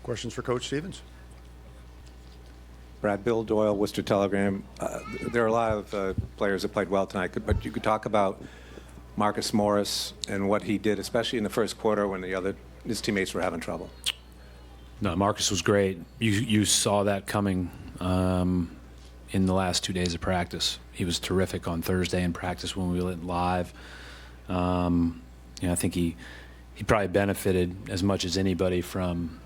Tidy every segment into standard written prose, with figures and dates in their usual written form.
Questions for Coach Stevens? Brad, Bill Doyle, Worcester Telegram. There are a lot of players that played well tonight, but you could talk about Marcus Morris and what he did, especially in the first quarter when his teammates were having trouble. No, Marcus was great. You saw that coming in the last 2 days of practice. He was terrific on Thursday in practice when we went live. I think he probably benefited as much as anybody from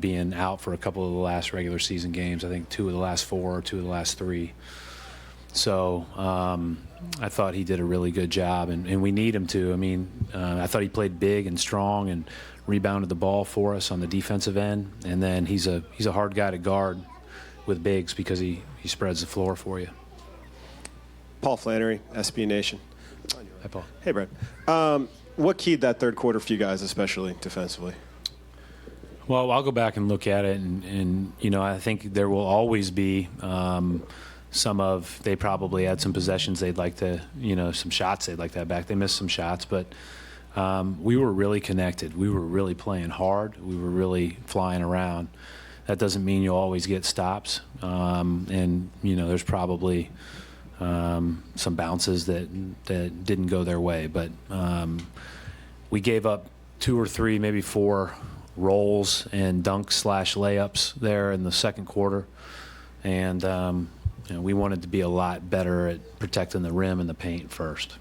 being out for a couple of the last regular season games. I think 2 of the last 4, 2 of the last 3. So I thought he did a really good job, and we need him to. I mean, I thought he played big and strong and rebounded the ball for us on the defensive end. And then he's a hard guy to guard with bigs because he spreads the floor for you. Paul Flannery, SB Nation. Hi, Paul. Hey, Brad. What keyed that third quarter for you guys, especially defensively? Well, I'll go back and look at it, and I think there will always be they probably had some possessions they'd like to, some shots they'd like to have back. They missed some shots, but we were really connected. We were really playing hard. We were really flying around. That doesn't mean you'll always get stops, and there's probably some bounces that didn't go their way, but we gave up 2 or 3, maybe 4 rolls and dunk/layups there in the second quarter, and we wanted to be a lot better at protecting the rim and the paint first.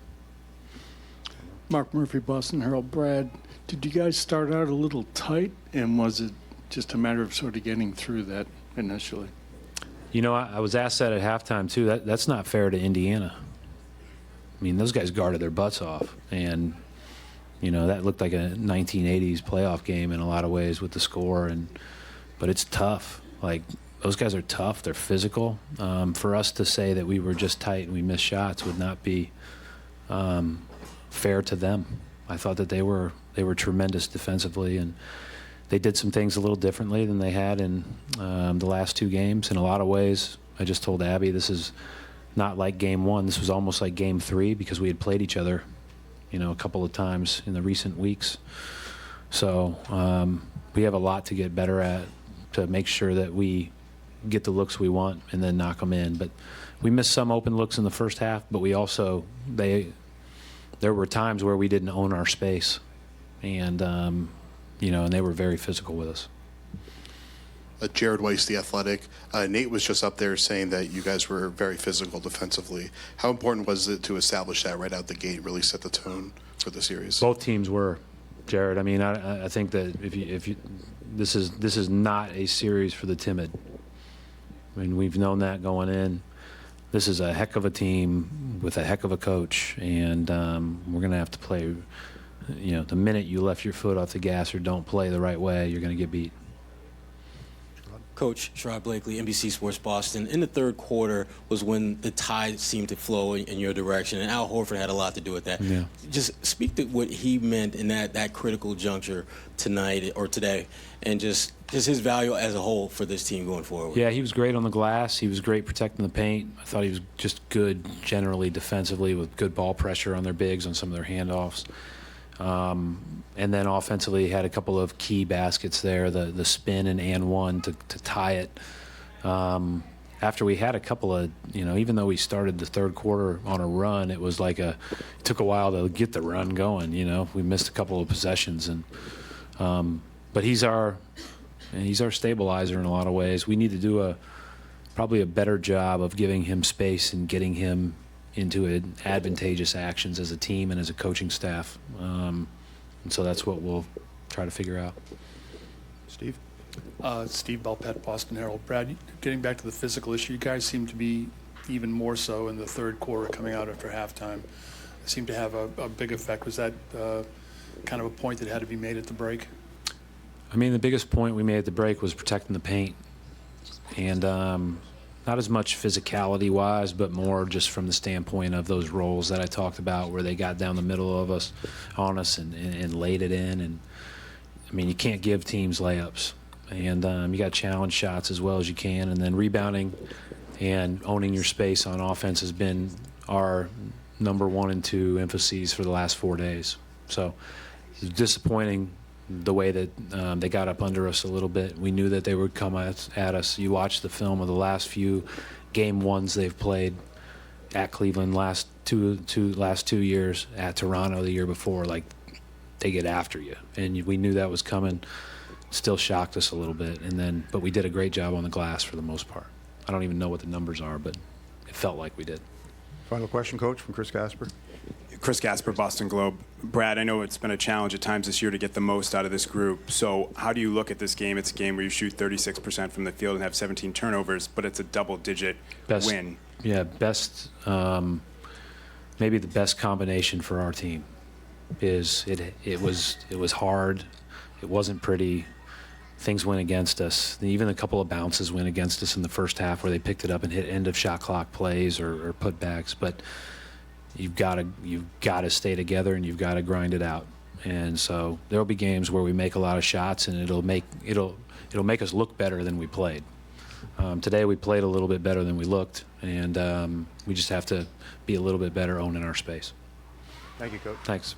Mark Murphy, Boston Herald. Brad, did you guys start out a little tight, and was it just a matter of sort of getting through that initially? I was asked that at halftime too. That's not fair to Indiana. I mean, those guys guarded their butts off, and that looked like a 1980s playoff game in a lot of ways with the score, but it's tough. Like, those guys are tough. They're physical. For us to say that we were just tight and we missed shots would not be fair to them. I thought that they were tremendous defensively, and they did some things a little differently than they had in the last 2 games. In a lot of ways, I just told Abby, this is not like game 1. This was almost like game 3 because we had played each other a couple of times in the recent weeks. So we have a lot to get better at to make sure that we get the looks we want and then knock them in. But we missed some open looks in the first half, but we also, there were times where we didn't own our space. And, and they were very physical with us. Jared Weiss, The Athletic. Nate was just up there saying that you guys were very physical defensively. How important was it to establish that right out the gate, really set the tone for the series? Both teams were, Jared. I mean, I think that if you this is not a series for the timid. I mean, we've known that going in. This is a heck of a team with a heck of a coach, and we're going to have to play. The minute you left your foot off the gas or don't play the right way, you're going to get beat. Coach Sherrod Blakely, NBC Sports Boston. In the third quarter was when the tide seemed to flow in your direction, and Al Horford had a lot to do with that. Yeah. Just speak to what he meant in that critical juncture tonight or today, and just his value as a whole for this team going forward. Yeah, he was great on the glass. He was great protecting the paint. I thought he was just good generally defensively with good ball pressure on their bigs on some of their handoffs. And then offensively, he had a couple of key baskets there, the spin and one to tie it. After we had a couple of, even though we started the third quarter on a run, it was like it took a while to get the run going. We missed a couple of possessions, but he's our stabilizer in a lot of ways. We need to do probably a better job of giving him space and getting him into advantageous actions as a team and as a coaching staff. And so that's what we'll try to figure out. Steve? Steve Belpet, Boston Herald. Brad, getting back to the physical issue, you guys seem to be even more so in the third quarter coming out after halftime. It seemed to have a big effect. Was that kind of a point that had to be made at the break? I mean, the biggest point we made at the break was protecting the paint. And not as much physicality-wise, but more just from the standpoint of those rolls that I talked about where they got down the middle of us, on us, and laid it in. And, I mean, you can't give teams layups. And you got to challenge shots as well as you can. And then rebounding and owning your space on offense has been our number 1 and 2 emphases for the last 4 days. So it's disappointing the way that they got up under us a little bit. We knew that they would come at us. You watch the film of the last few game ones they've played at Cleveland last two years, at Toronto the year before. Like, they get after you, and we knew that was coming. Still shocked us a little bit, but we did a great job on the glass for the most part. I don't even know what the numbers are, but it felt like we did. Final question, Coach, from Chris Gasper. Chris Gasper, Boston Globe. Brad, I know it's been a challenge at times this year to get the most out of this group. So how do you look at this game? It's a game where you shoot 36% from the field and have 17 turnovers, but it's a double-digit win. Yeah, maybe the best combination for our team is it was hard. It wasn't pretty. Things went against us. Even a couple of bounces went against us in the first half where they picked it up and hit end of shot clock plays or putbacks. But you've got to stay together and you've got to grind it out. And so there'll be games where we make a lot of shots and it'll make us look better than we played. Today we played a little bit better than we looked, and we just have to be a little bit better owning our space. Thank you, Coach. Thanks.